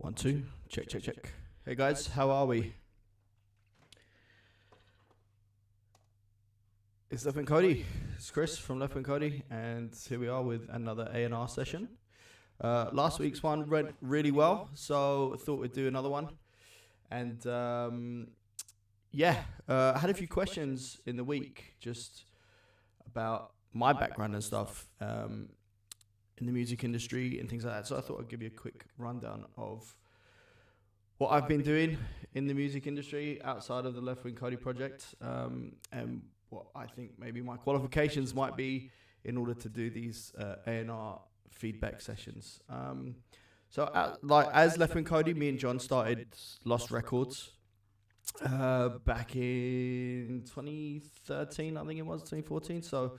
1, 2, check. Hey guys, how are we? It's Left Wing Cody. It's Chris from Left Wing Cody, and here we are with another A&R session. Last week's one went really well, so I thought we'd do another one. And I had a few questions in the week just about my background and stuff in the music industry and things like that. So I thought I'd give you a quick rundown of what I've been doing in the music industry outside of the Left Wing Cody project, and what I think maybe my qualifications might be in order to do these A&R feedback sessions. As Left Wing Cody, me and John started Lost Records back in 2013, I think it was, 2014. So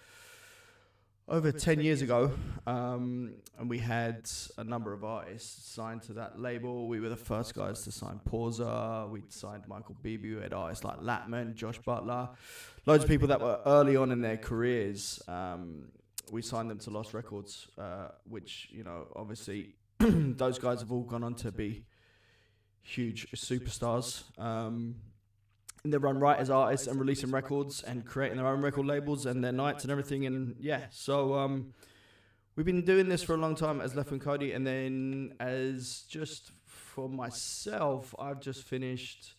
over 10 years ago, and we had a number of artists signed to that label. We were the first guys to sign Pausa. We'd signed Michael Bibi. We had artists like Latman, Josh Butler, loads of people that were early on in their careers. We signed them to Lost Records, which, you know, obviously those guys have all gone on to be huge superstars. They run right as artists and releasing records and creating their own record labels and their nights and everything. And so we've been doing this for a long time as Left Wing Cody. And then as just for myself, I've just finished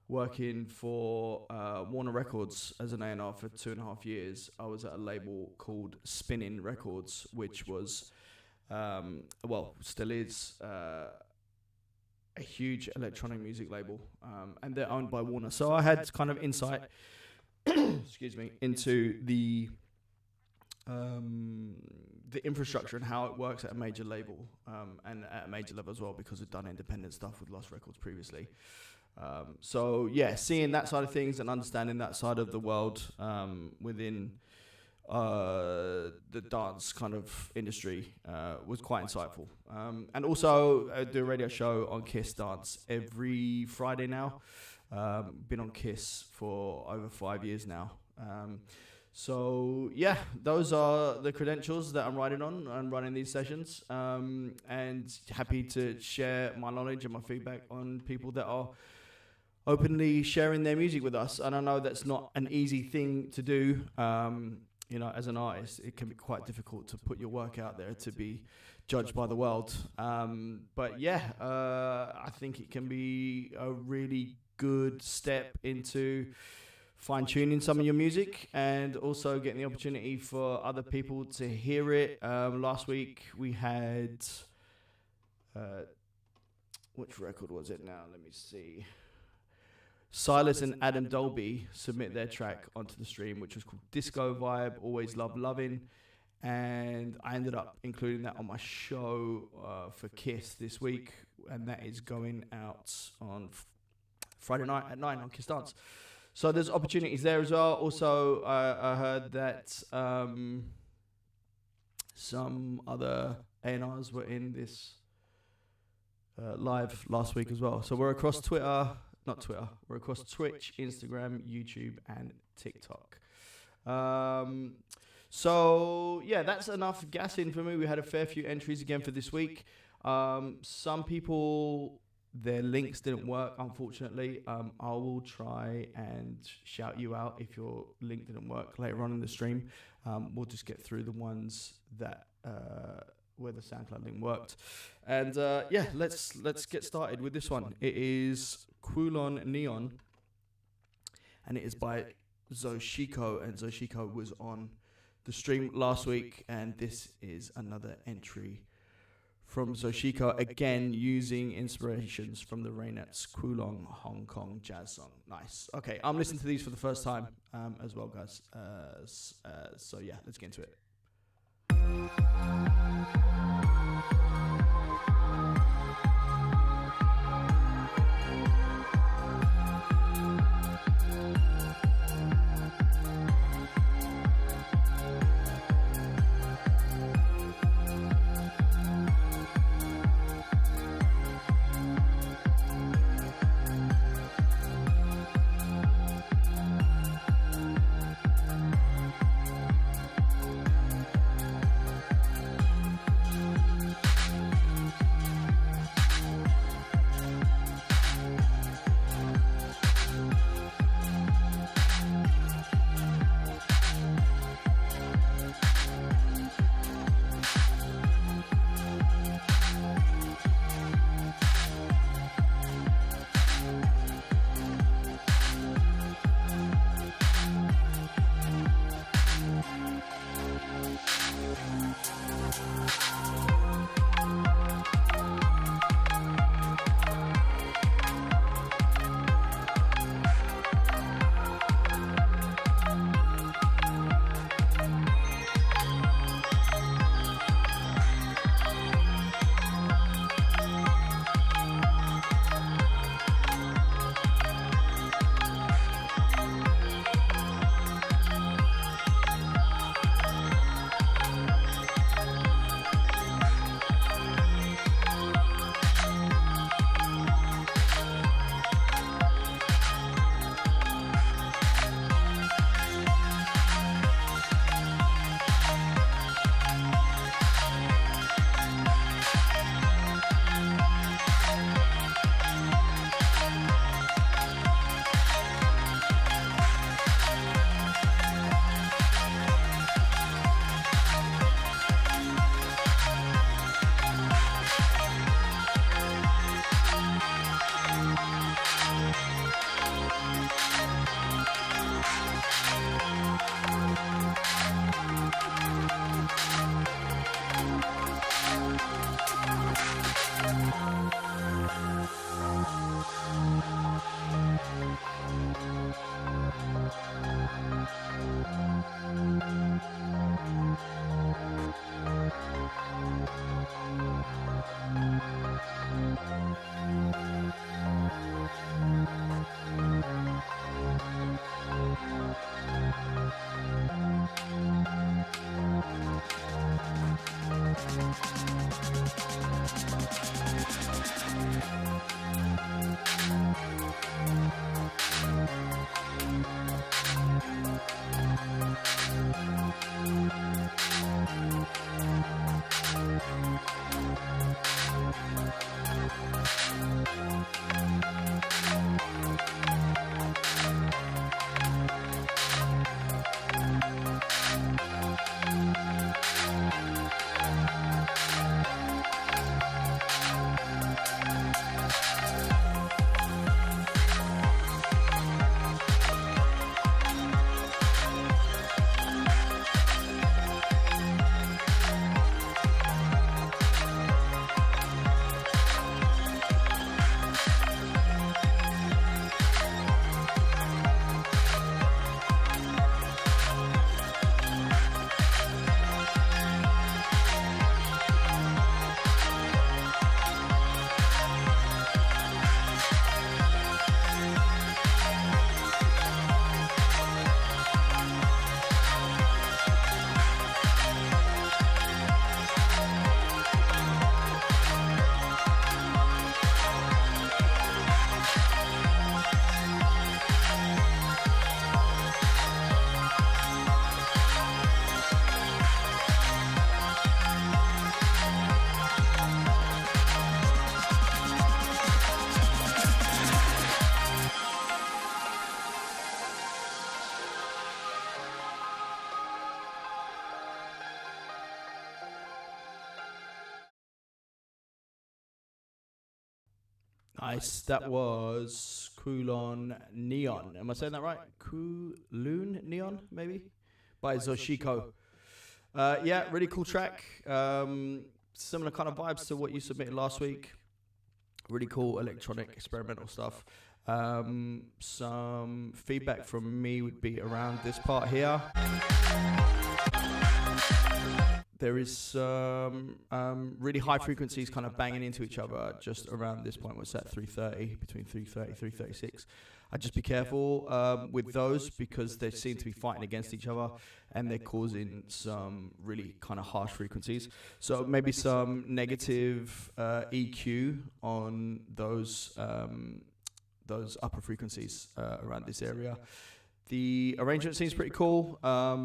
working for Warner Records as an A&R for 2.5 years. I was at a label called Spinnin' Records, which was, still is, a huge electronic music label, and they're owned by Warner. So I had kind of insight, into the infrastructure and how it works at a major label, and at a major level as well, because I've done independent stuff with Lost Records previously. Seeing that side of things and understanding that side of the world within the dance kind of industry was quite insightful. And also I do a radio show on Kiss Dance every Friday now. Been on Kiss for over 5 years now. Those are the credentials that I'm riding on. I'm running these sessions, and happy to share my knowledge and my feedback on people that are openly sharing their music with us. And I know that's not an easy thing to do. As an artist, it can be quite difficult to put your work out there to be judged by the world. I think it can be a really good step into fine-tuning some of your music and also getting the opportunity for other people to hear it. Last week we had... which record was it now? Let me see. Silas and Adam Dolby submit their track onto the stream, which was called Disco Vibe, Always Love Lovin'. And I ended up including that on my show for Kiss this week. And that is going out on Friday night at 9 on Kiss Dance. So there's opportunities there as well. Also, I heard that some other A&Rs were in this live last week as well. So we're across we're across Twitch, Instagram, YouTube, and TikTok. That's enough gassing for me. We had a fair few entries again for this week. Some people, their links didn't work, unfortunately. I will try and shout you out if your link didn't work later on in the stream. We'll just get through the ones that where the SoundCloud link worked. And let's get started with this one. It is Quulon Neon, and it is by Zoshiko, and Zoshiko was on the stream last week, and this is another entry from Zoshiko, again using inspirations from the Rainettes Quulon Hong Kong jazz song. Nice. Okay, I'm listening to these for the first time as well, guys. Let's get into it. Nice. That was Kulon Neon. Am I saying that right? Kulon Neon, maybe? By Zoshiko. Yeah, really cool track. Similar kind of vibes to what you submitted last week. Really cool electronic experimental stuff. Some feedback from me would be around this part here. There is some really high frequencies kind of banging into each other just around this point. What's that? 330, between 330, 336. I'd just be careful with those because they seem to be fighting against each other and they're causing some really kind of harsh frequencies. So maybe some negative EQ on those upper frequencies around this area. The arrangement seems pretty cool. I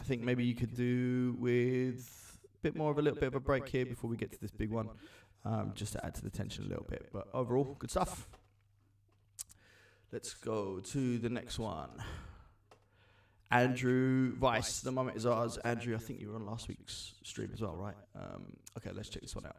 think maybe you could do with a little bit of a break here before we get to this big one, just to add to the tension a little bit. But overall, good stuff. Let's go to the next one. Andrew Weiss, the moment is ours. Andrew, I think you were on last week's stream as well, right? Okay, let's check this one out.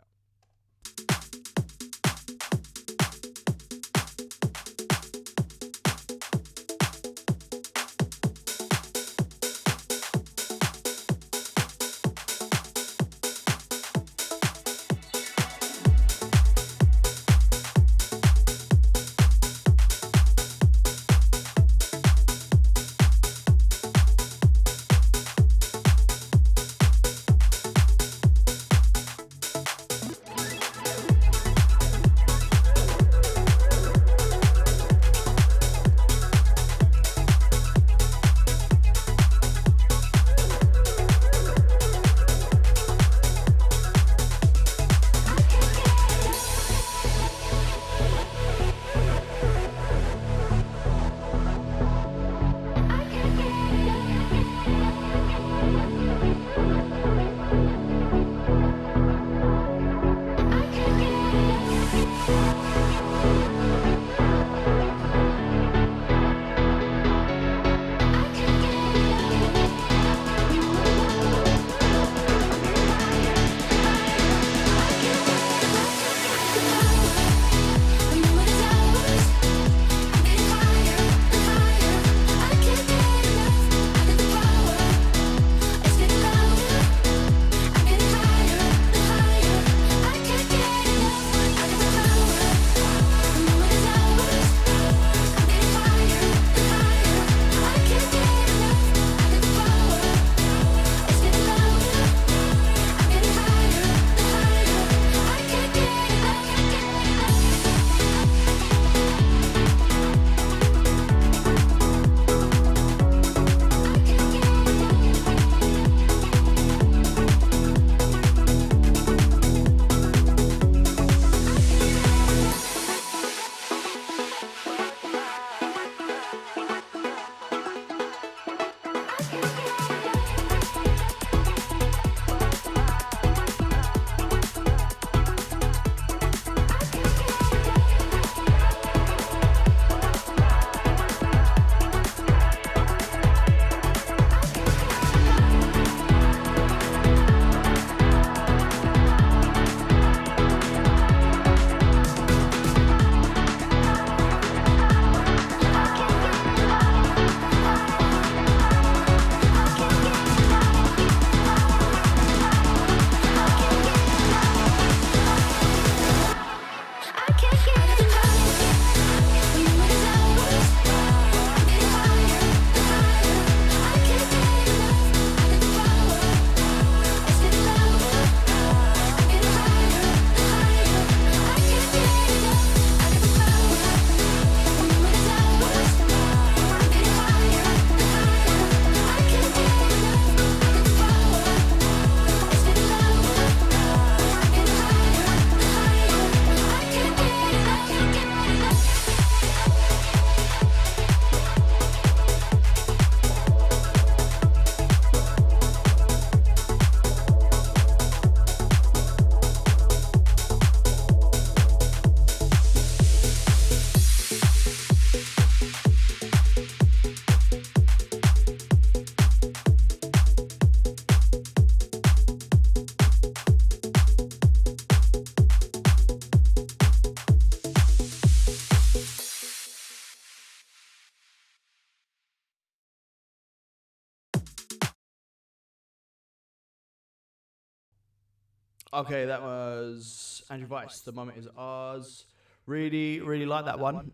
Okay, that was Andrew Weiss. The Moment Is Ours. Really, really like that one.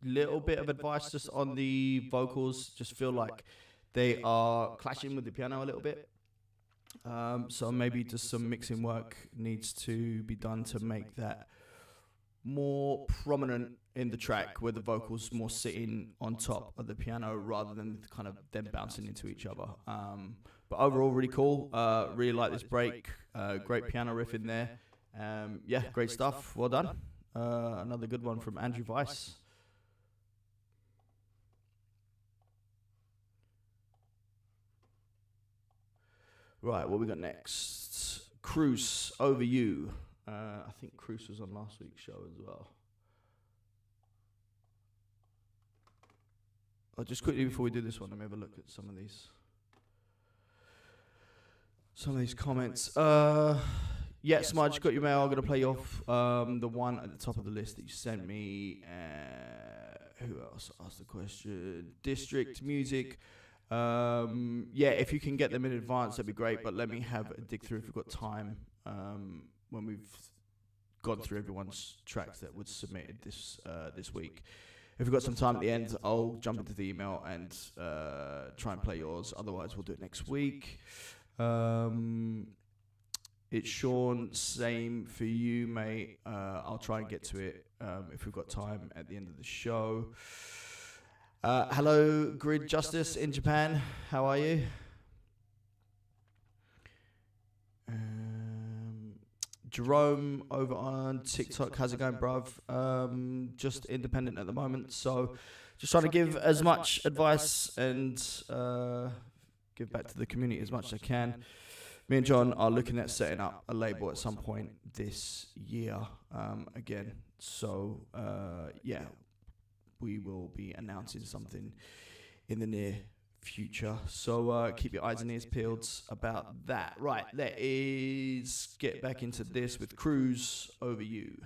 Little bit of advice just on the vocals. Just feel like they are clashing with the piano a little bit. So maybe just some mixing work needs to be done to make that more prominent in the track, where the vocals more sitting on top of the piano rather than kind of them bouncing into each other. But overall, really cool. Really like this break. Great piano riff in there. Yeah, great stuff. Well done. Another good one from Andrew Weiss. Right, what we got next? Cruise, Over You. I think Cruise was on last week's show as well. Just quickly before we do this one, let me have a look at some of these comments. Yeah, Smudge, got your mail. I'm going to play you off the one at the top of the list that you sent me. Who else asked the question? District Music. Yeah, if you can get them in advance, that'd be great. But let me have a dig through if we've got time when we've gone through everyone's tracks that was submitted this week. If we've got some time at the end, I'll jump into the email and try and play yours. Otherwise, we'll do it next week. It's Sean, same for you, mate. I'll try and get to it if we've got time at the end of the show. Hello, Grid Justice in Japan. How are you? Jerome over on TikTok. How's it going, bruv? Just independent at the moment, so just trying to give as much advice and give back to the community as much as I can. Me and John are looking at setting up a label at some point this year again. So, yeah, we will be announcing something in the near future. So keep your eyes and ears peeled about that. Right, let's get back into this with Cruise, Over You.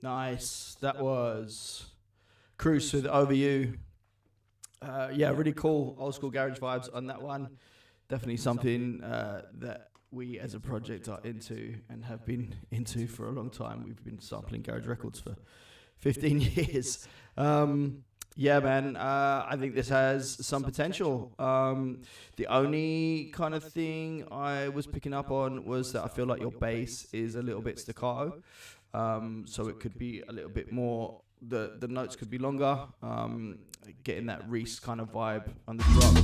Nice. That was Cruise with Over You. Yeah, really cool old school garage vibes on that one. Definitely something that we as a project are into and have been into for a long time. We've been sampling garage records for 15 years. Yeah, man, I think this has some potential. The only kind of thing I was picking up on was that I feel like your bass is a little bit staccato. So it could be a little bit more, the notes could be longer, getting that Reese kind of vibe on the drum.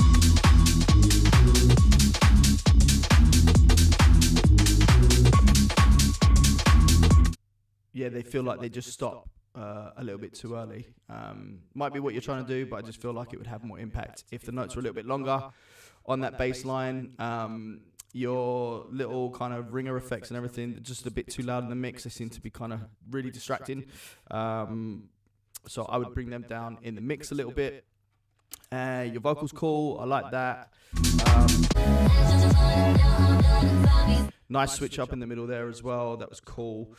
Yeah, they feel like they just stop a little bit too early. Might be what you're trying to do, but I just feel like it would have more impact if the notes were a little bit longer on that bass line. Your little kind of ringer effects and everything, just a bit too loud in the mix. They seem to be kind of really distracting. So I would bring them down in the mix a little bit. Your vocals cool, I like that. Nice switch up in the middle there as well, that was cool.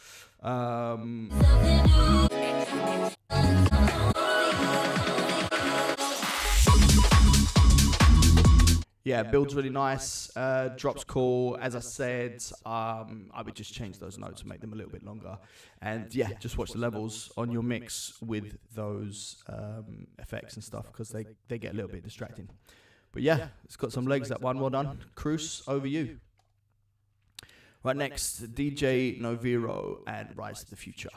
Yeah, build's really nice, drops cool. As I said, I would just change those notes and make them a little bit longer. And yeah, just watch the levels on your mix with those effects and stuff, because they get a little bit distracting. But yeah, it's got some legs, that one. Well done. Cruise, Over You. Right, next, DJ Noviro and Rise to the Future.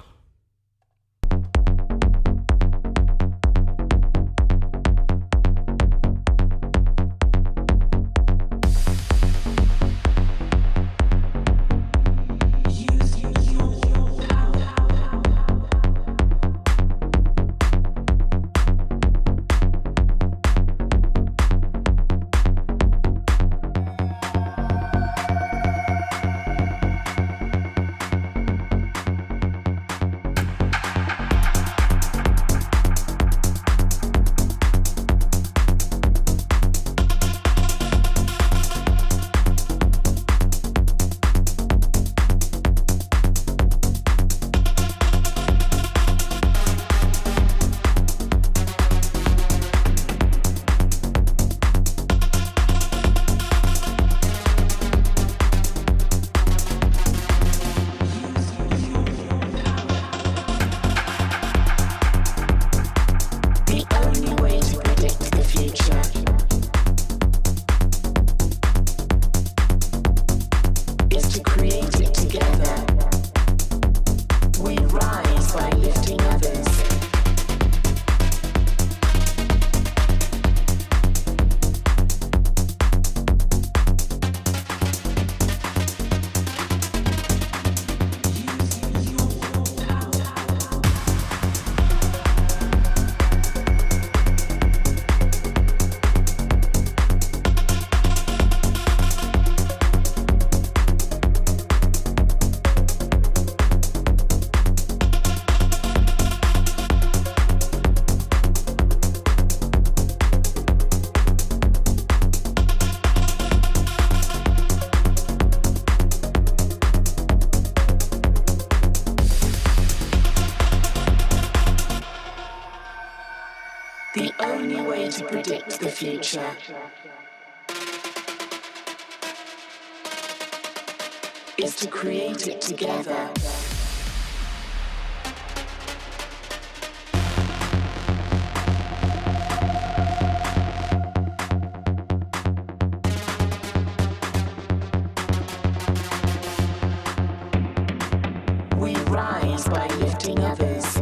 future is to create it together. We rise by lifting others.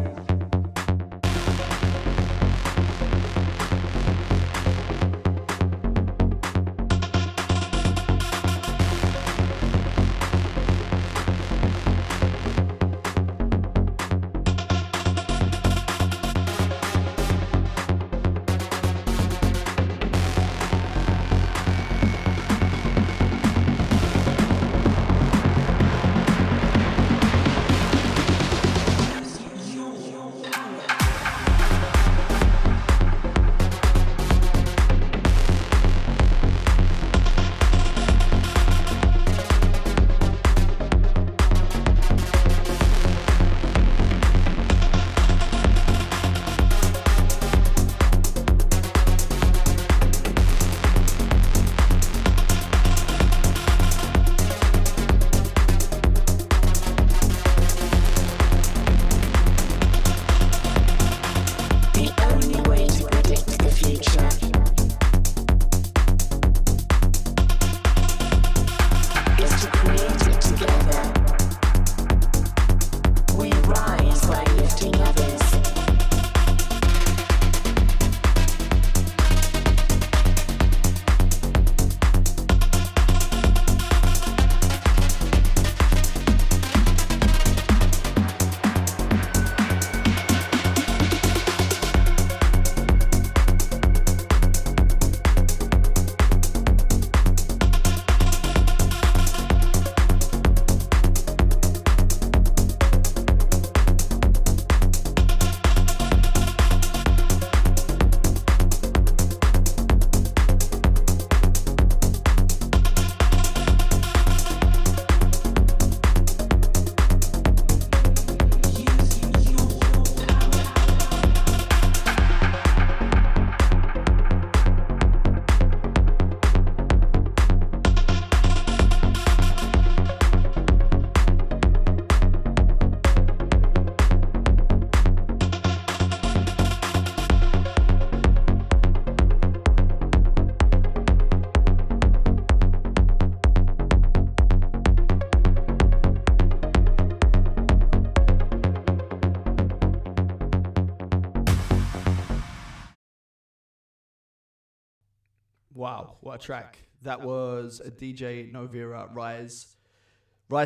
Wow, what a track. That was a DJ Novira, Rise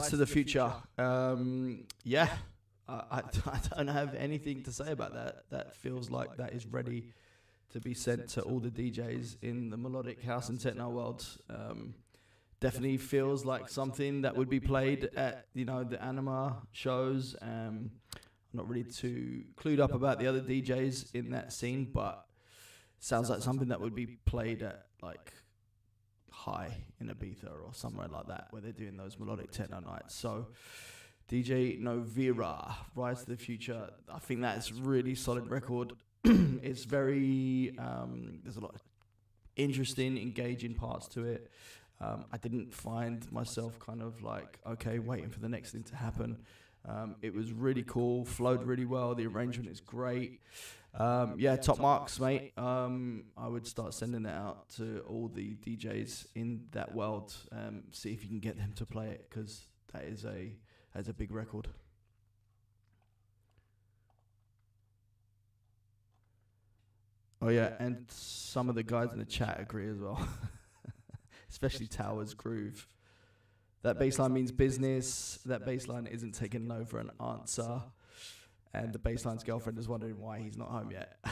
to the Future. Yeah, I don't have anything to say about that. That feels like that is ready to be sent to all the DJs in the melodic house and techno world. Definitely feels like something that would be played at, the Anima shows. I'm not really too clued up about the other DJs in that scene, but sounds like something that would be played at like High in Ibiza or somewhere like that, where they're doing those melodic techno nights. So DJ Novira, Rise to the Future, I think that's a really solid record. It's very, there's a lot of interesting, engaging parts to it. I didn't find myself kind of like, okay, waiting for the next thing to happen. It was really cool, flowed really well. The arrangement is great. Yeah, top marks, mate. I would start sending it out to all the DJs in that world. See if you can get them to play it, because that is a big record. Oh yeah, and some of the guys in the chat agree as well. Especially Towers Groove. That bassline means business. That bassline isn't taking no for an answer. And the bassline's girlfriend is wondering why he's not home yet.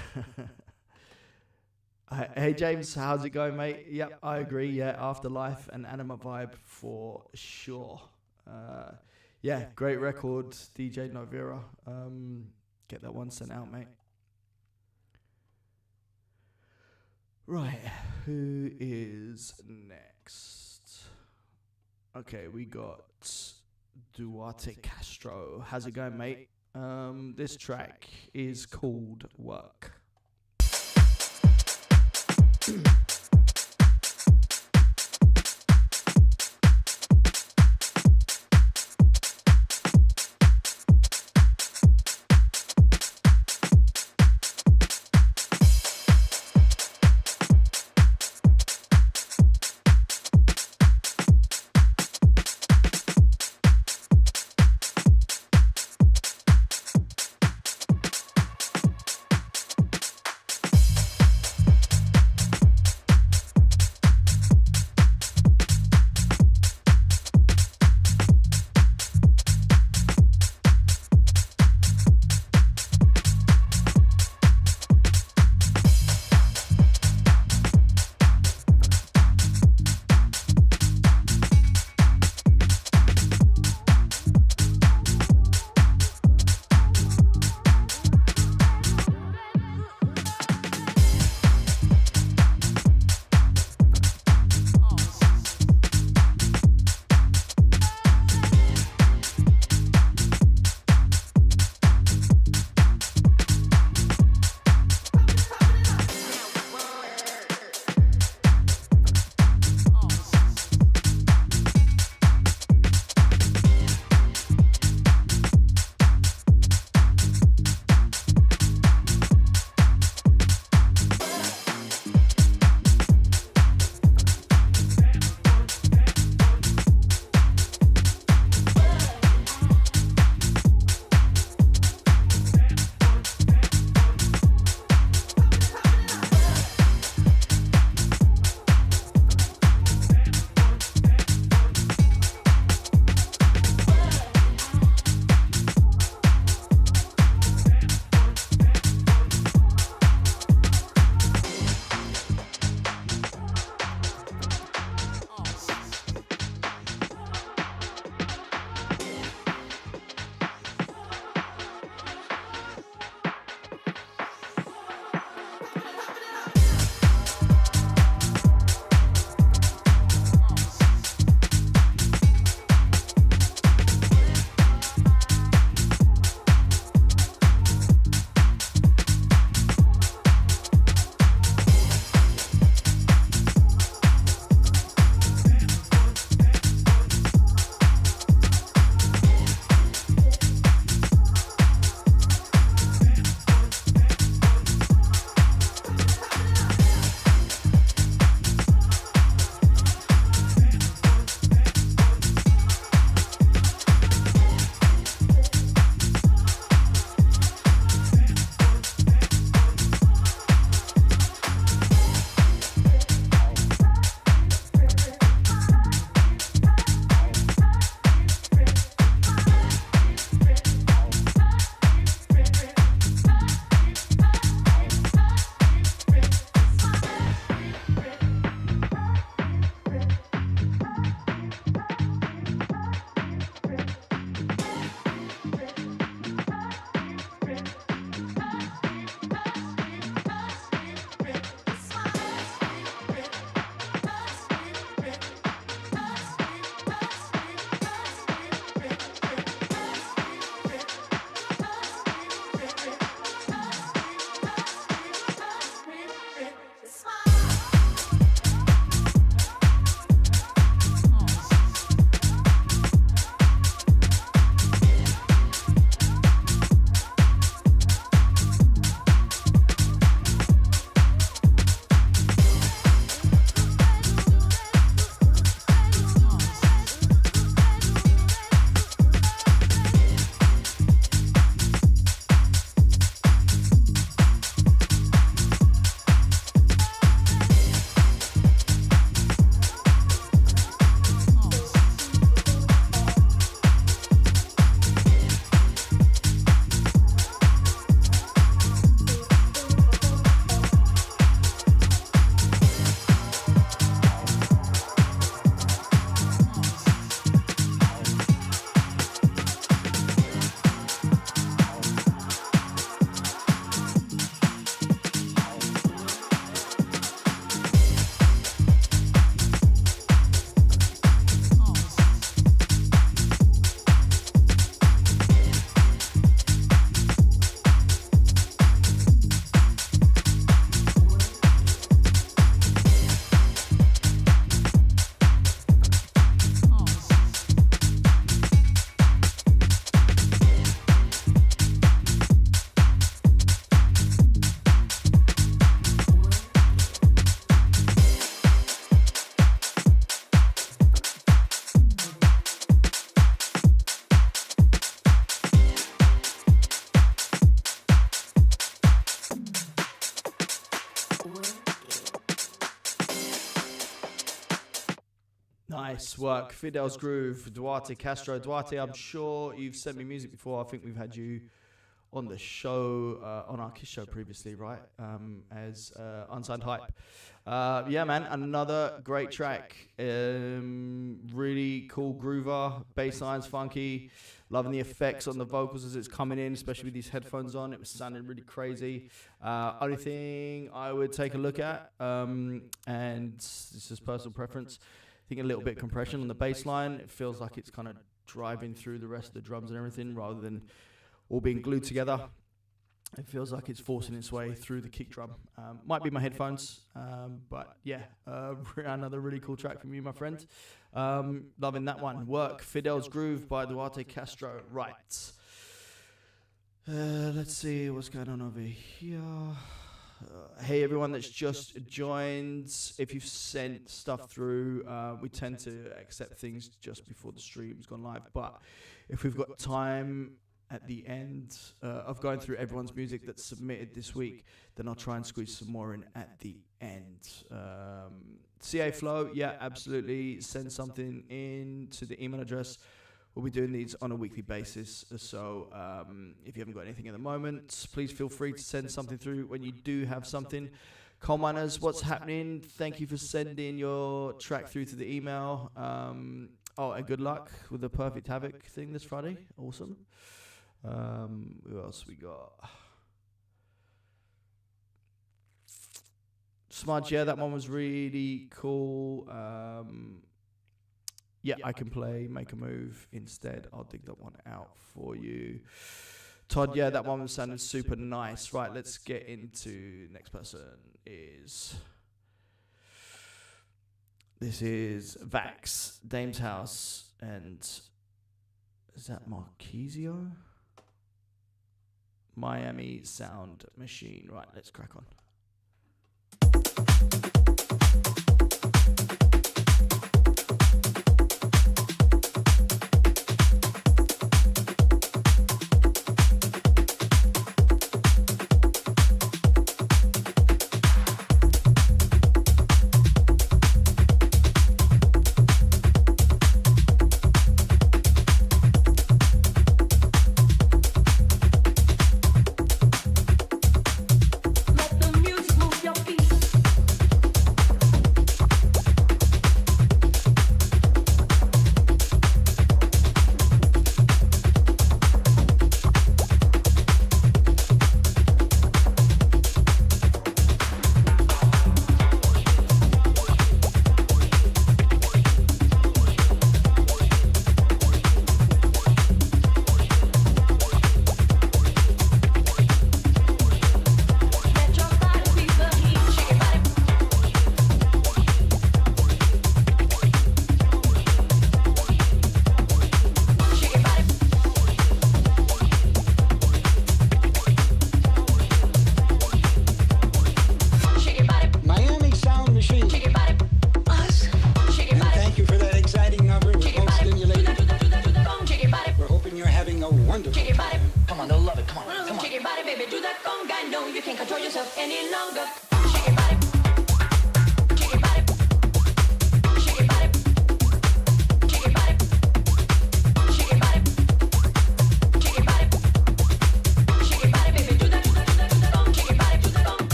Hey James, how's it going, mate? Yep, I agree. Yeah, Afterlife and Anima vibe for sure. Yeah, great record, DJ Novira. Get that one sent out, mate. Right, who is next? Okay, we got Duarte Castro. How's it going, mate? This track is called Work. Nice work. Fidel's Groove, Duarte Castro. Duarte, I'm sure you've sent me music before. I think we've had you on the show, on our Kiss show previously, right? As Unsigned Hype. Yeah, man, another great track. Really cool groover. Bass line's funky. Loving the effects on the vocals as it's coming in, especially with these headphones on. It was sounding really crazy. Only thing I would take a look at, and this is personal preference, I think a little bit of compression on the bass line. It feels like it's kind of driving through the rest of the drums and everything rather than all being glued together. It feels like it's forcing its way through the kick drum. Might be my headphones, but yeah, another really cool track from you, my friend. Loving that one. Work, Fidel's Groove by Duarte Castro. Right. Let's see what's going on over here. Hey, everyone that's just joined. If you've sent stuff through, we tend to accept things just before the stream's gone live. But if we've got time at the end of going through everyone's music that's submitted this week, then I'll try and squeeze some more in at the end. CA Flow, yeah, absolutely. Send something in to the email address. We'll be doing these on a weekly basis. So if you haven't got anything at the moment, please feel free to send something through when you do have something. Coal Miners, what's happening? Thank you for sending your track through to the email. Oh, and good luck with the Perfect Havoc thing this Friday. Awesome. Who else we got? Smudge, yeah, that one was really cool. Yeah, I can play Make a Move instead. I'll dig that one out for you. Todd, yeah, that one was sounding super nice. Right, let's get into next person this is Vax, Dame's House, and is that Marquisio? Miami Sound Machine. Right, let's crack on.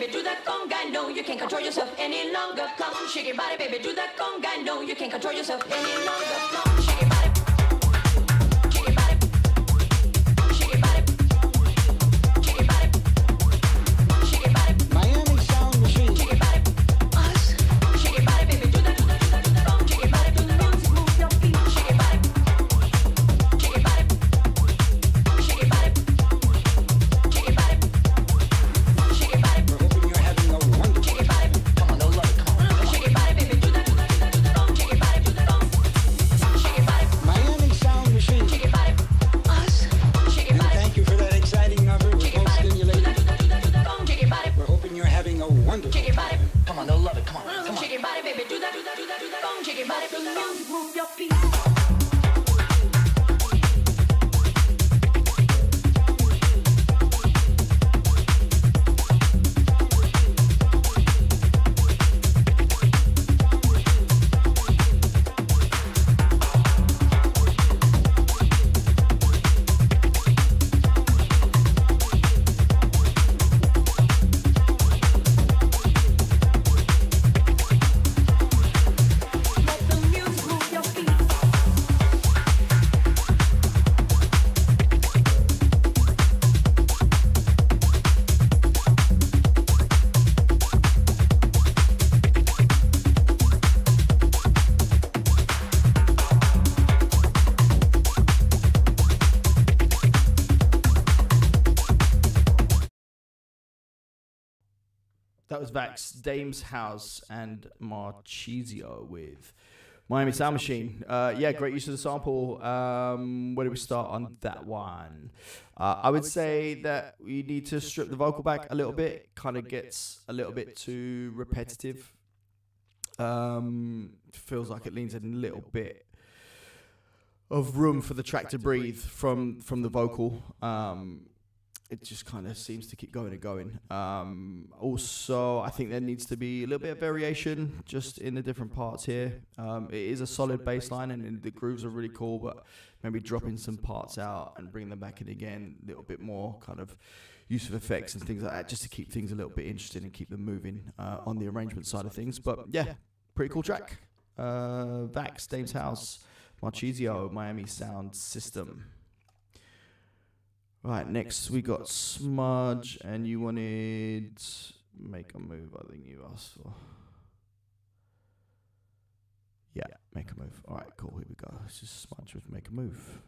baby, do that conga. No, you can't control yourself any longer. Come, shake your body, baby, do that conga. No, you can't control yourself any longer. Come, shake your body. Shake your body. Shake your body. Shake your body. Shake your body. Miami Sound Machine. Shake your body. Us. Shake your body, baby, do that, do that, do that, do that. Come, shake your body, do the music, move your feet. Shake your body. Shake your body. Shake your body. Shake your body. Shake your body. We're hoping you're having a wonderful Shake your body. Come on, no love it, come on. Shake your body, baby, do that, do that, do that, do that. Come, shake your body, do that. Come, shake your body. Miami Sound Machine. Shake your body. Us. Shake your And body. thank you for that exciting number. It was Shake your most body. Do stimulating. that, do that, do that, do that. Come, shake your body. We're hoping you're having a wonderful Shake your body. Come on, no love it, come on. Come on. Shake your body, baby, do that, do that, do that, do that. Come, shake your body, do the music, move your feet. Let the music move your feet. That was Vax, Dame's House, and Marchisio with Miami Sound Machine. Yeah, great use of the sample. Where do we start on that one? I would say that we need to strip the vocal back a little bit. Kind of gets a little bit too repetitive. Feels like it leans in a little bit of room for the track to breathe from the vocal. It just kind of seems to keep going and going. Also, I think there needs to be a little bit of variation just in the different parts here. It is a solid bass line and the grooves are really cool, but maybe dropping some parts out and bringing them back in again, a little bit more kind of use of effects and things like that, just to keep things a little bit interesting and keep them moving on the arrangement side of things. But yeah, pretty cool track. Vax, Dame's House, Marchisio, Miami Sound System. Right, next we got Smudge, and you wanted Make a Move, I think you asked for. Yeah, Make a Move. All right, cool, here we go. This is Smudge with Make a Move.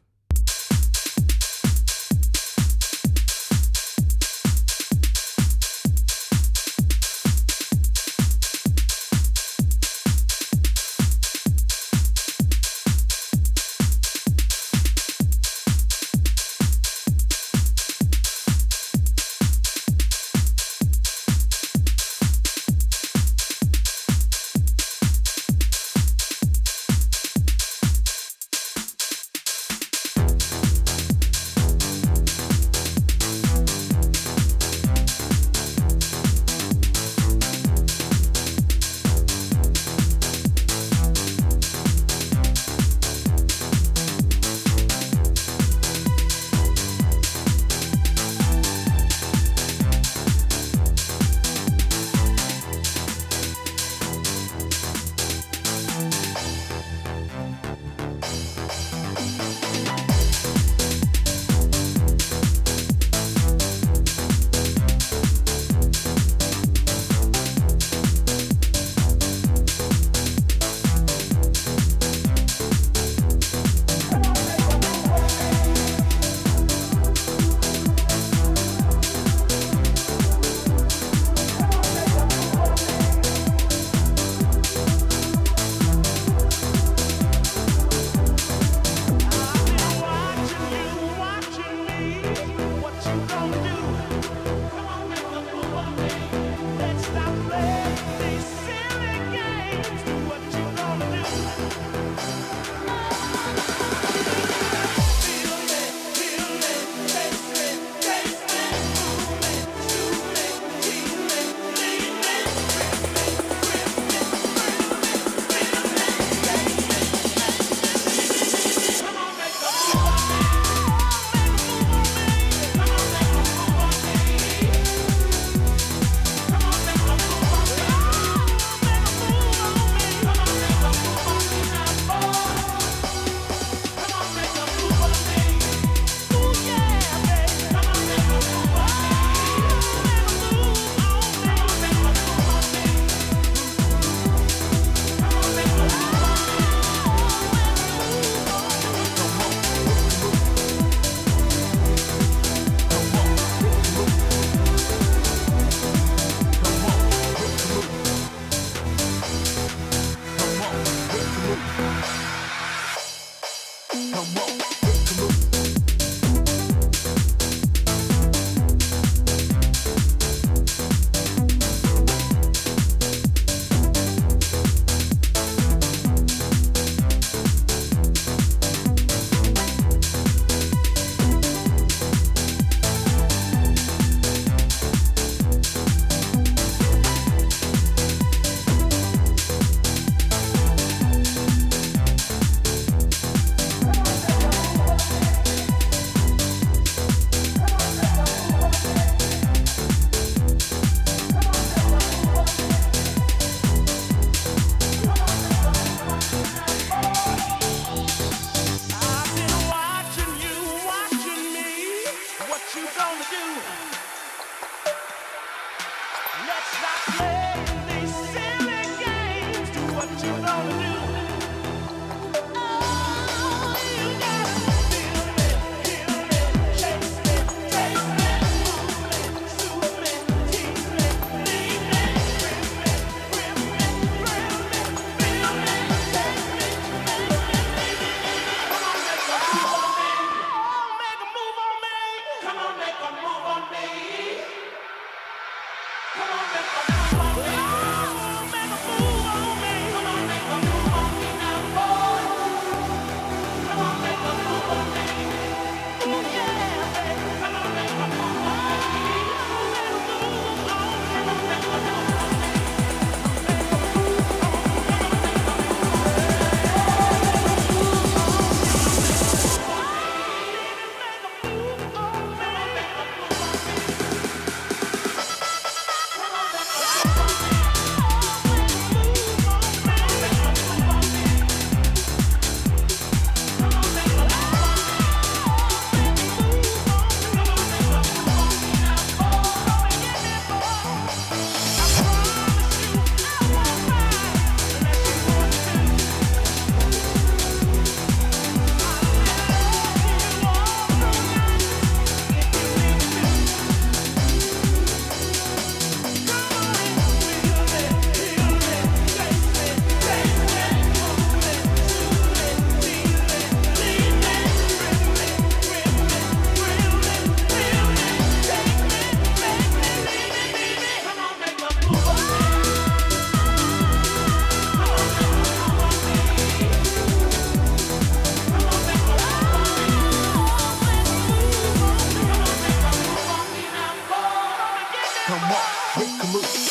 come on, make a move.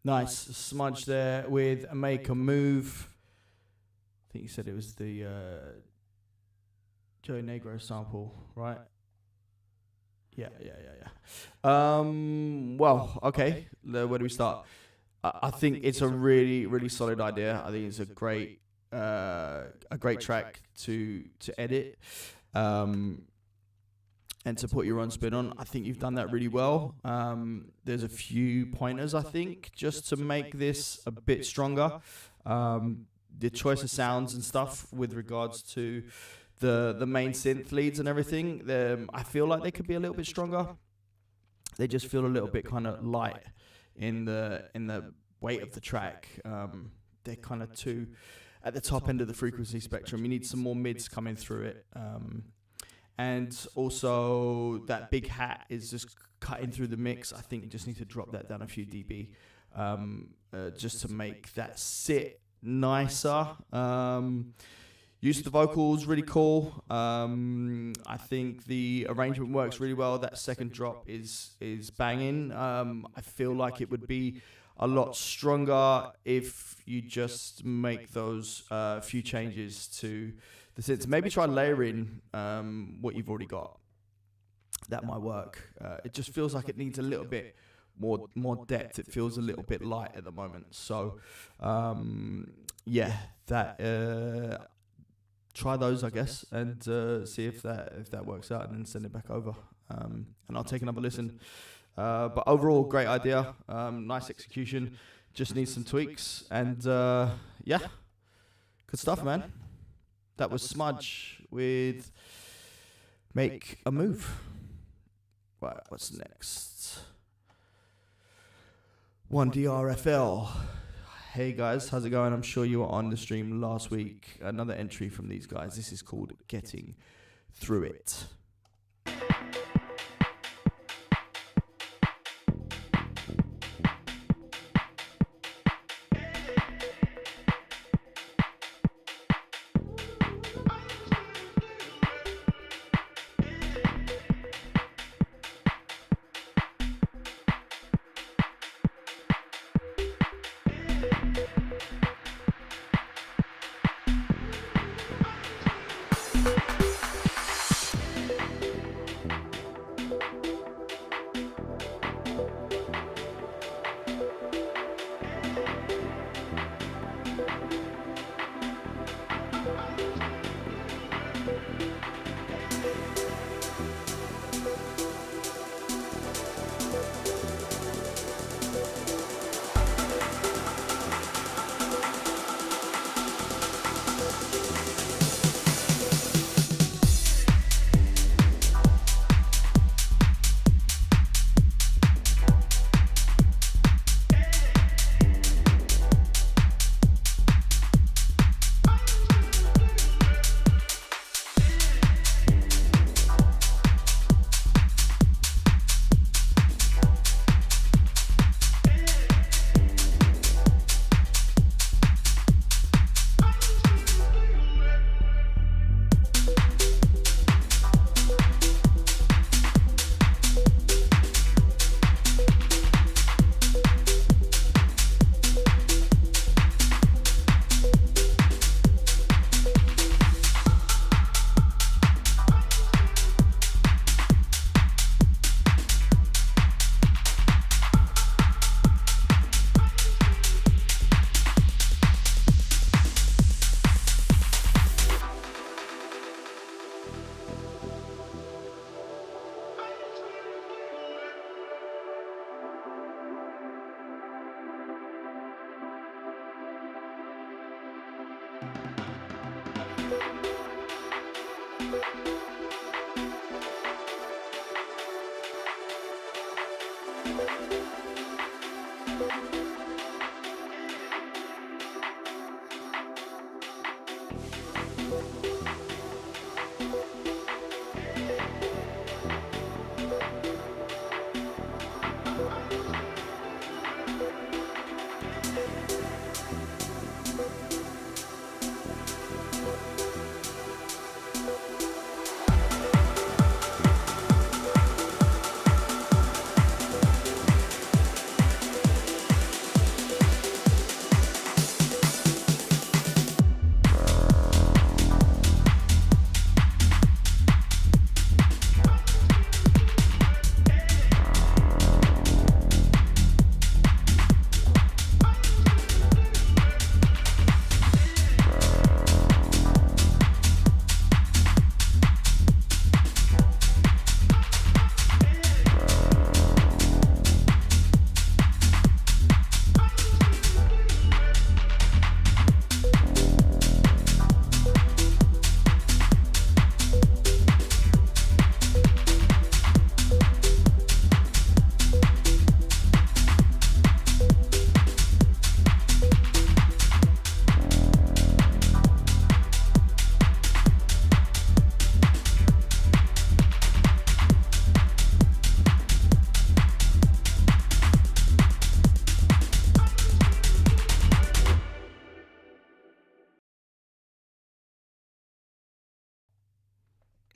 Nice smudge there with Make a Move. I think you said it was the Joey Negro sample, right? Yeah. Well, okay. Where do we start? I think it's a really, really solid idea. I think it's a great track to edit. And to put your own spin on. I think you've done that really well. There's a few pointers, I think, just to make this a bit stronger. The choice of sounds and stuff with regards to the main synth leads and everything, I feel like they could be a little bit stronger. They just feel a little bit kind of light in the weight of the track. They're kind of too at the top end of the frequency spectrum. You need some more mids coming through it. And also that big hat is just cutting through the mix. I think you just need to drop that down a few dB just to make that sit nicer. Use of the vocals, really cool. I think the arrangement works really well. That second drop is banging. I feel like it would be a lot stronger if you just make those few changes to the synths. Maybe try layering what you've already got. That might work. It just feels like it needs a little bit more depth. It feels a little bit light at the moment. So try those, I guess, and see if that works out, and then send it back over. And I'll take another listen. But overall, great idea. Nice execution. Just needs some tweaks, and good stuff, man. That was Smudge with Make a Move. Right, what's next? 1DRFL. Hey guys, how's it going? I'm sure you were on the stream last week. Another entry from these guys. This is called Getting Through It.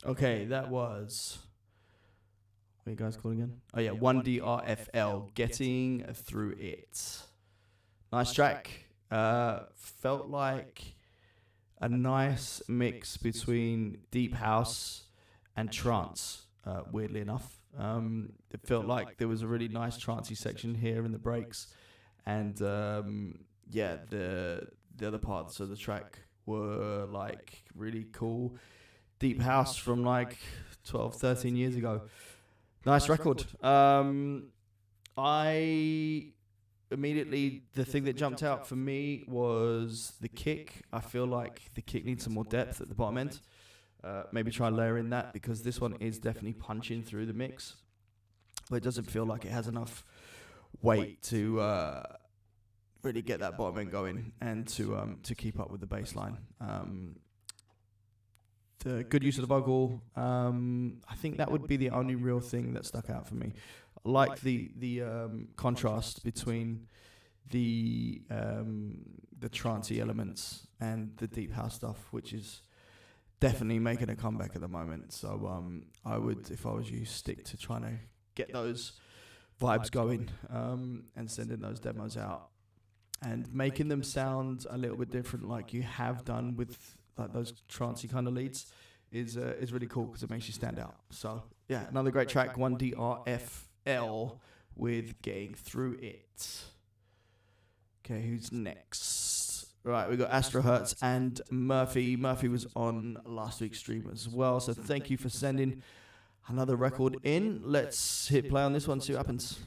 Okay, that was. What are you guys called again? Oh yeah, 1DRFL, Getting Through It. Nice track. Felt like a nice mix between deep house and trance. Weirdly enough, it felt like there was a really nice trancey section here in the breaks, and yeah, the other parts of the track were like really cool. Deep house from like 12, 13 years ago. Nice record. I immediately, the thing that jumped out for me was the kick. I feel like the kick needs some more depth at the bottom end. Maybe try layer in that, because this one is definitely punching through the mix, but it doesn't feel like it has enough weight to really get that bottom end going and to keep up with the bass line. The good use of the vocal, I think that would be the only real thing that stuck out for me. I like the contrast between the trancey elements and the deep house stuff, which is definitely making a comeback at the moment. So I would, if I was you, stick to trying to get those vibes going and sending those demos out and making them sound a little bit different, like you have done with like those trancey kind of leads, is really cool because it makes you stand out. So yeah, another great track, 1DRFL with Getting Through It. Okay, who's next? Right, we got Astrohertz and Murphy. Murphy was on last week's stream as well, so thank you for sending another record in. Let's hit play on this one, see what happens.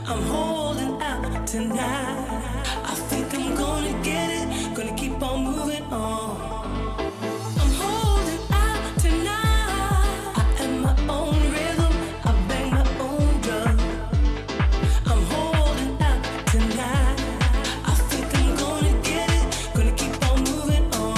I'm holding out tonight. I think I'm gonna get it, gonna keep on moving on. I'm holding out tonight. I am my own rhythm, I bang my own drum. I'm holding out tonight. I think I'm gonna get it, gonna keep on moving on.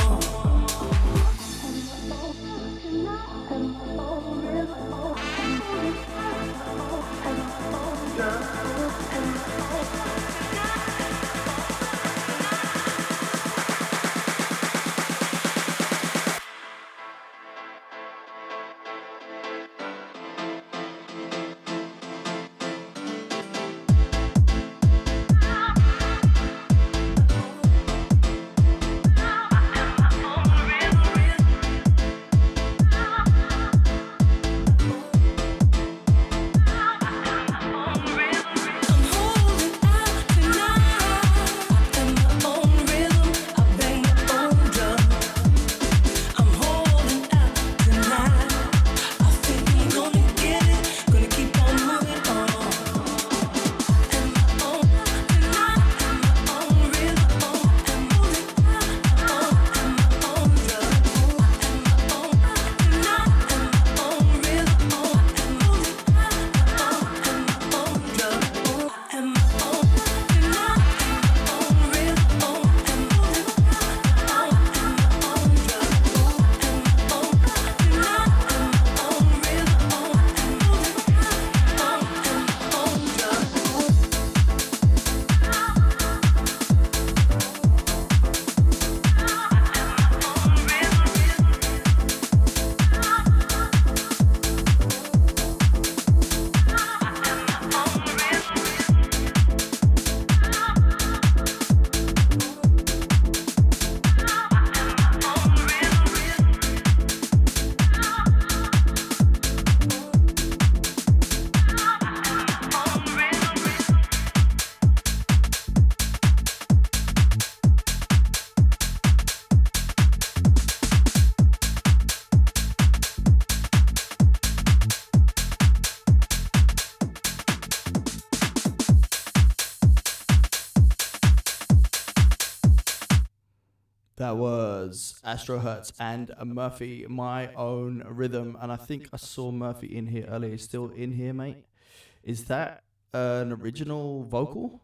That was Astro Hertz and Murphy, My Own Rhythm. And I think I saw Murphy in here earlier. He's still in here, mate. Is that an original vocal?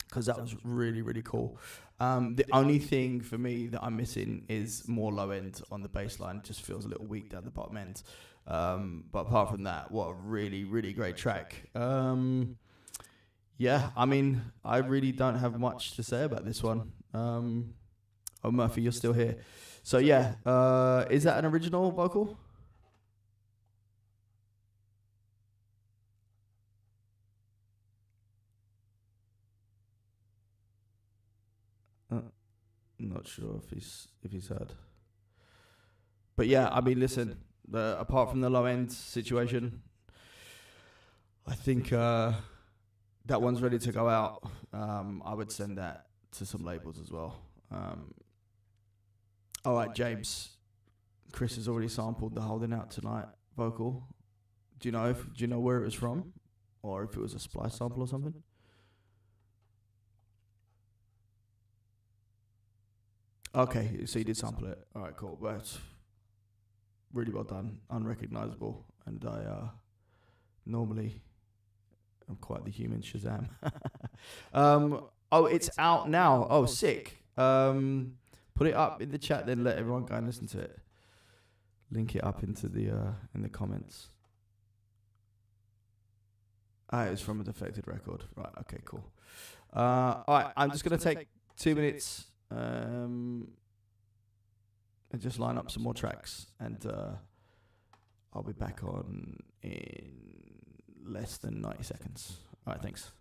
Because that was really, really cool. The only thing for me that I'm missing is more low end on the bass line. It just feels a little weak down the bottom end. But apart from that, what a really, really great track. Yeah, I mean, I really don't have much to say about this one. Oh, Murphy, you're still here. So, yeah, is that an original vocal? Not sure if he's heard. But, yeah, I mean, listen, apart from the low-end situation, I think that one's ready to go out. I would send that to some labels as well. All right, James. Chris has already sampled the Holding Out Tonight vocal. Do you know where it was from, or if it was a splice sample or something? Okay, so you did sample it. All right, cool. Well, that's really well done. Unrecognizable, and I normally I'm quite the human Shazam. Oh, it's out now. Oh, sick. Put it up in the chat, then let everyone go and listen to it. Link it up into the in the comments. It's from a Defected record. Right, okay, cool. All right, I'm just going to take 2 minutes and just line up some more tracks, and I'll be back on in less than 90 seconds. All right, thanks.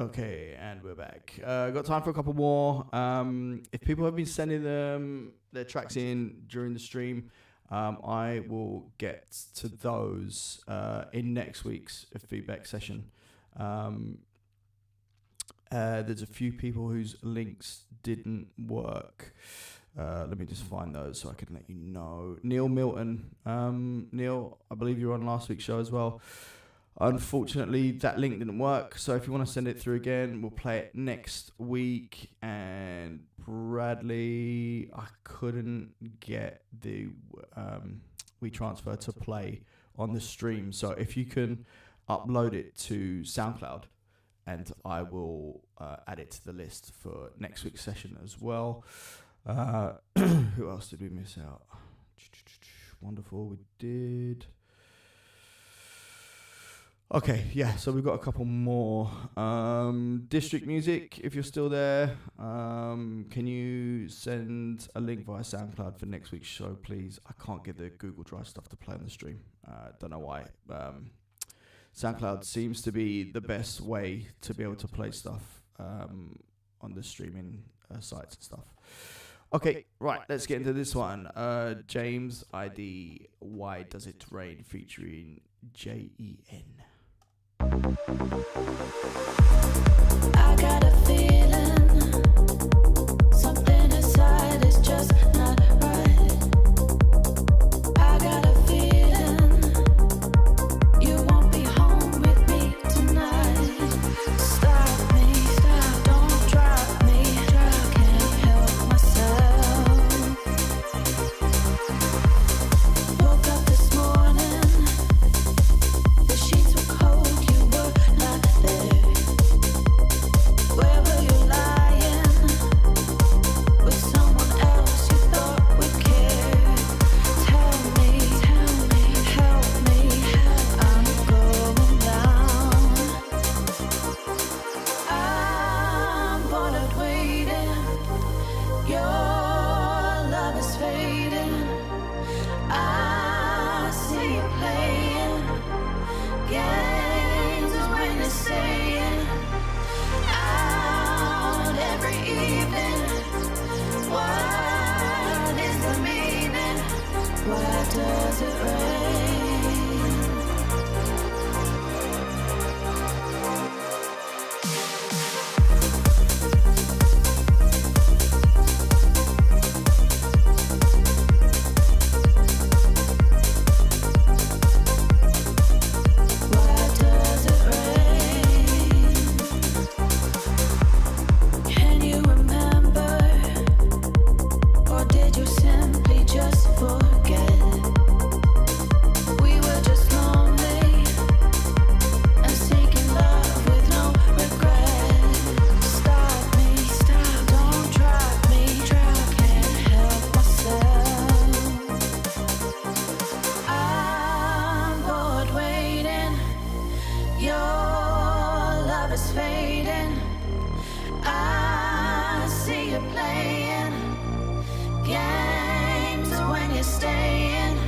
Okay, and we're back. Got time for a couple more. If people have been sending them their tracks in during the stream, I will get to those in next week's feedback session. There's a few people whose links didn't work. Let me just find those so I can let you know. Neil Milton. Neil, I believe you were on last week's show as well. Unfortunately, that link didn't work. So if you want to send it through again, we'll play it next week. And Bradley, I couldn't get the WeTransfer to play on the stream. So if you can upload it to SoundCloud, and I will add it to the list for next week's session as well. Who else did we miss out? Wonderful, we did. Okay, yeah, so we've got a couple more. District Music, if you're still there, can you send a link via SoundCloud for next week's show, please? I can't get the Google Drive stuff to play on the stream. Don't know why. SoundCloud seems to be the best way to be able to play stuff on the streaming sites and stuff. Okay, right, let's get into this one. James ID, Why Does It Rain, featuring JEN. I got a feeling something inside is just not right. I got a feeling you won't be home with me tonight. Stop me, stop, don't drop me. I can't help myself. Woke up this morning, the sheets were cold. Not there. Where were you lying? With someone else you thought would care. Tell me, help me. I'm going down. I'm bored of waiting. Your love is fading. I see you playing games when you're staying out every evening. What is the meaning? Why does it rain? Can you remember, or did you simply just forget? We were just lonely and seeking love with no regret. Stop me, stop, don't drop me. I can't help myself. I'm bored waiting. Your love is fading. I see you playing games when you're staying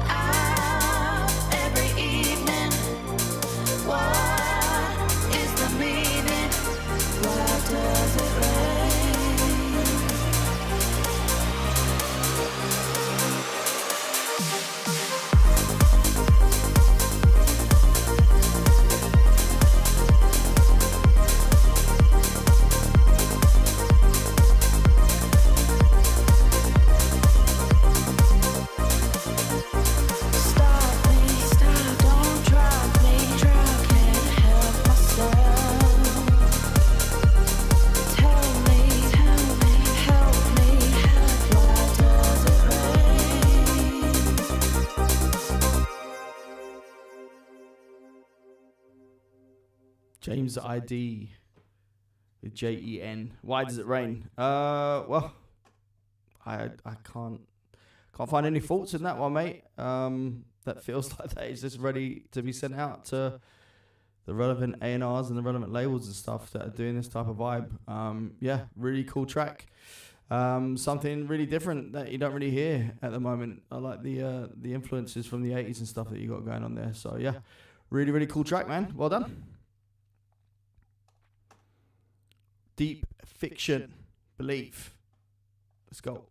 out every evening. What is the meaning? Why does it rain? Stop me, stop, don't drop me. I can't help myself. Tell me, help me. Why does it rain? James ID with JEN. Why does it rain? Well, I can't find any faults in that one, mate. That feels like that is just ready to be sent out to the relevant A&Rs and the relevant labels and stuff that are doing this type of vibe. Yeah, really cool track. Something really different that you don't really hear at the moment. I like the influences from the 80s and stuff that you got going on there. So yeah, really, really cool track, man. Well done. Deep Fiction, Believe. Let's go.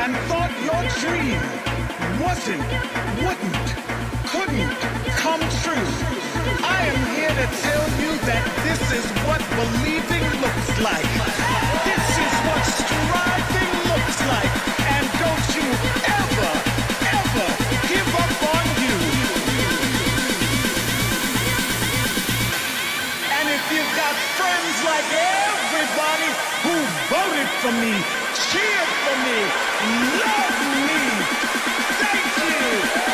and thought your dream wouldn't, couldn't come true. I am here to tell you that this is what believing looks like. This is what striving looks like. And don't you ever, ever give up on you. And if you've got friends like everybody who voted for me, cheered for me, loved me, thank you.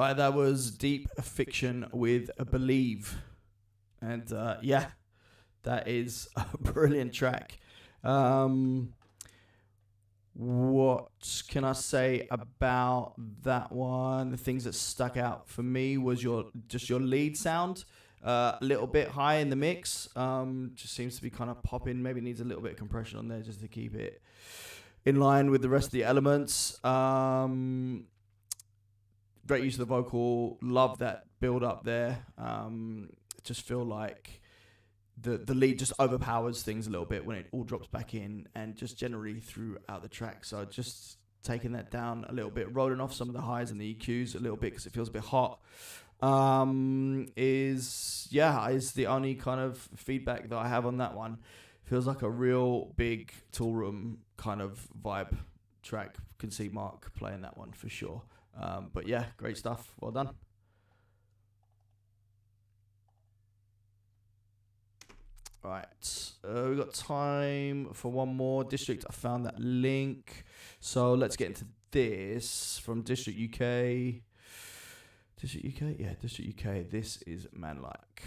Right, that was Deep Fiction with Believe. And yeah, that is a brilliant track. What can I say about that one? The things that stuck out for me was your lead sound. A little bit high in the mix. Just seems to be kind of popping. Maybe needs a little bit of compression on there just to keep it in line with the rest of the elements. Great use of the vocal. Love that build up there. Just feel like the lead just overpowers things a little bit when it all drops back in, and just generally throughout the track. So just taking that down a little bit, rolling off some of the highs and the EQs a little bit because it feels a bit hot. Is the only kind of feedback that I have on that one. Feels like a real big Tool Room kind of vibe track. Can see Mark playing that one for sure. But yeah, great stuff. Well done. Right, we've got time for one more. District, I found that link. So let's get into this from District UK. District UK? Yeah, District UK. This is Manlike.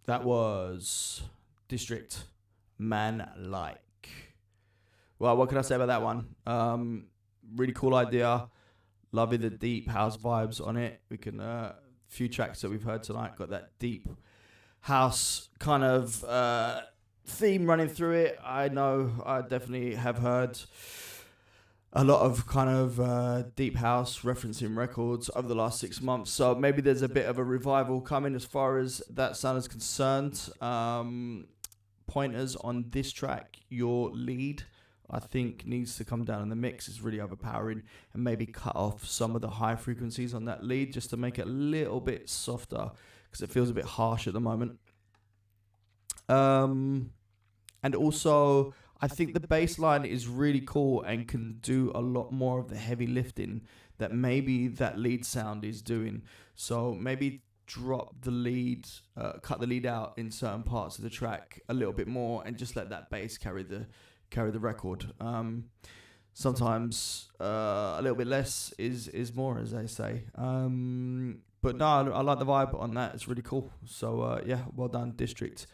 That was District Man Like. Well, what can I say about that one? Really cool idea. Loving the deep house vibes on it. We can few tracks that we've heard tonight got that deep house kind of theme running through it. I know I definitely have heard a lot of kind of deep house referencing records over the last 6 months. So maybe there's a bit of a revival coming as far as that sound is concerned. Pointers on this track, Your Lead, I think needs to come down in the mix. It's really overpowering, and maybe cut off some of the high frequencies on that lead just to make it a little bit softer, because it feels a bit harsh at the moment. And also, I think the bass line is really cool and can do a lot more of the heavy lifting that maybe that lead sound is doing. So maybe drop the lead, cut the lead out in certain parts of the track a little bit more, and just let that bass carry the record. Sometimes a little bit less is more, as they say. But no, I like the vibe on that. It's really cool. So yeah, well done, District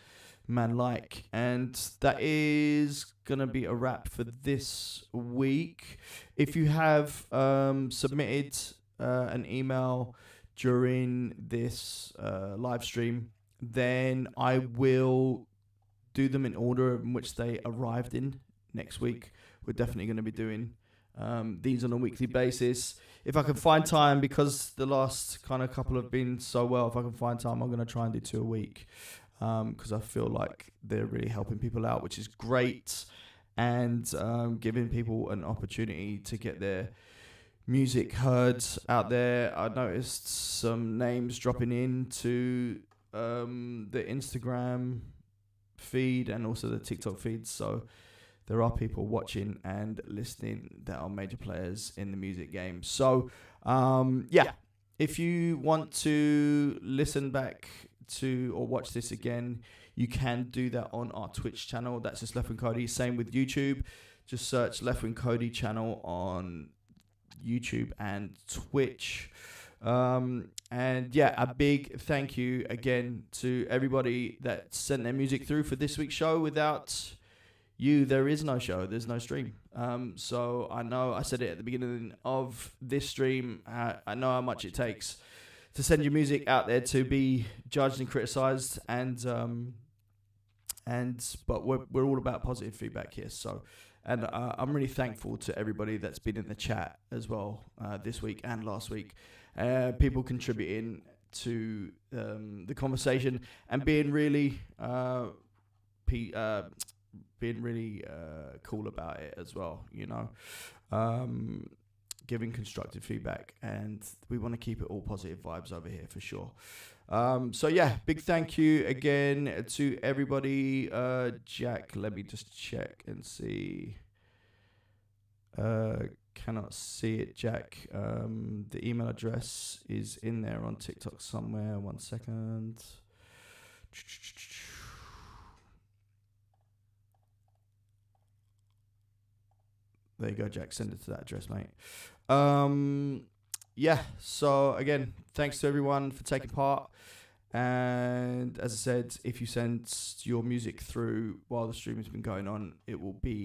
Man Like. And that is gonna be a wrap for this week. If you have submitted an email during this live stream, then I will do them in order in which they arrived in next week. We're definitely going to be doing these on a weekly basis. If I can find time, because the last kind of couple have been so well, if I can find time, I'm going to try and do 2 a week, because I feel like they're really helping people out, which is great, and giving people an opportunity to get their music heard out there. I noticed some names dropping into the Instagram feed and also the TikTok feed, so there are people watching and listening that are major players in the music game. So yeah, if you want to listen back to or watch this again, you can do that on our Twitch channel. That's just Left Wing Cody. Same with YouTube. Just search Left Wing Cody channel on YouTube and Twitch. And yeah, a big thank you again to everybody that sent their music through for this week's show. Without you, there is no show, there's no stream. So I know I said it at the beginning of this stream, I know how much it takes to send your music out there to be judged and criticized, but we're all about positive feedback here. So, and I'm really thankful to everybody that's been in the chat as well this week and last week. People contributing to the conversation and being really cool about it as well, you know, giving constructive feedback, and we want to keep it all positive vibes over here for sure. So yeah, big thank you again to everybody. Jack, let me just check and see. Cannot see it, Jack. The email address is in there on TikTok somewhere. 1 second. There you go, Jack. Send it to that address, mate. Yeah, so again, thanks to everyone for taking part. And as I said, if you send your music through while the stream has been going on, it will be